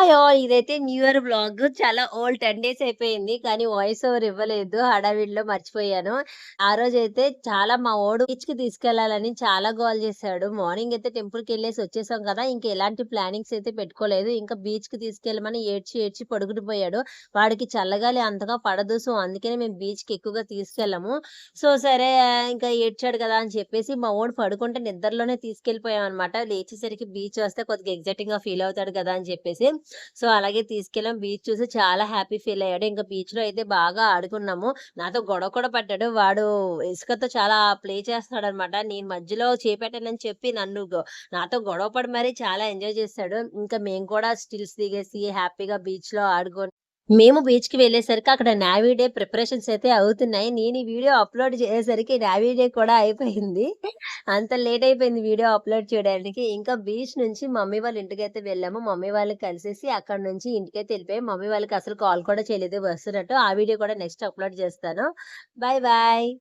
Hi all! ఇదైతే new year vlog. చాలా old 10 days అయిపోయింది. కానీ వాయిస్ ఓవర్ ఇవ్వలేదు. హడావిడిలో మర్చిపోయాను. ఆ రోజైతే చాలా మా వోడు బీచ్‌కి తీసుకెళ్లాలని చాలా గోల చేశాడు. మార్నింగ్ అయితే టెంపుల్‌కెళ్ళేసి వచ్చేసాం కదా! ఇంక ఎలాంటి ప్లానింగ్స్ అయితే పెట్టుకోలేదు. ఇంకా బీచ్‌కి తీసుకెళ్ళమని ఏడ్చి, ఏడ్చి పడుకుని పోయాడు. వాడికి చల్లగాలి అంతగా పడదు. సో, అందుకనే మేము బీచ్‌కి ఎక్కువగా తీసుకెళ్ళము. సో, సరే ఇంకా ఏడ్చాడు కదా! అని చెప్పేసి మా వోడు పడుకుంటే నిద్రలోనే తీసుకెళ్ళిపోయామనమాట. లేచేసరికి బీచ్ వస్తే కొద్దిగా ఎక్సైటింగ్‌గా ఫీల్ అవుతాడు కదా! అని చెప్పేసి. సో, అలాగే తీసుకెళ్ళాం. బీచ్ చూసి చాలా హ్యాపీ ఫీల్ అయ్యాడు. ఇంక బీచ్‌లో అయితే బాగా ఆడుకున్నాము. నాతో గొడవ కూడా పడ్డాడు. వాడు ఇసుకతో చాలా ప్లే చేస్తున్నాడనమాట. నేను మధ్యలో చేపెట్టానని చెప్పి నాతో గొడవ పడి మరి చాలా ఎంజాయ్ చేశాడు. ఇంకా మేము కూడా స్టిల్స్ దిగేసి హ్యాపీగా బీచ్‌లో ఆడుకొని మేము బీచ్‌కి వెళ్ళేసరికి అక్కడ నేవీ డే ప్రిపరేషన్స్ అయితే అవుతున్నాయి. నేను ఈ వీడియో అప్‌లోడ్ చేసేసరికి నేవీ డే కూడా అయిపోయింది. అంత లేట్ అయిపోయింది వీడియో అప్‌లోడ్ చేయడానికి. ఇంకా బీచ్ నుంచి మమ్మీ వాళ్ళ ఇంటికైతే వెళ్ళాము. మమ్మీ వాళ్ళని కలిసేసి అక్కడి నుంచి ఇంటికైతే ఎళ్ళిపోయాం. మమ్మీ వాళ్ళకి అసలు కాల్ కూడా చేయలేదు వస్తున్నట్టు. ఆ వీడియో కూడా నెక్స్ట్ అప్‌లోడ్ చేస్తాను. Bye bye.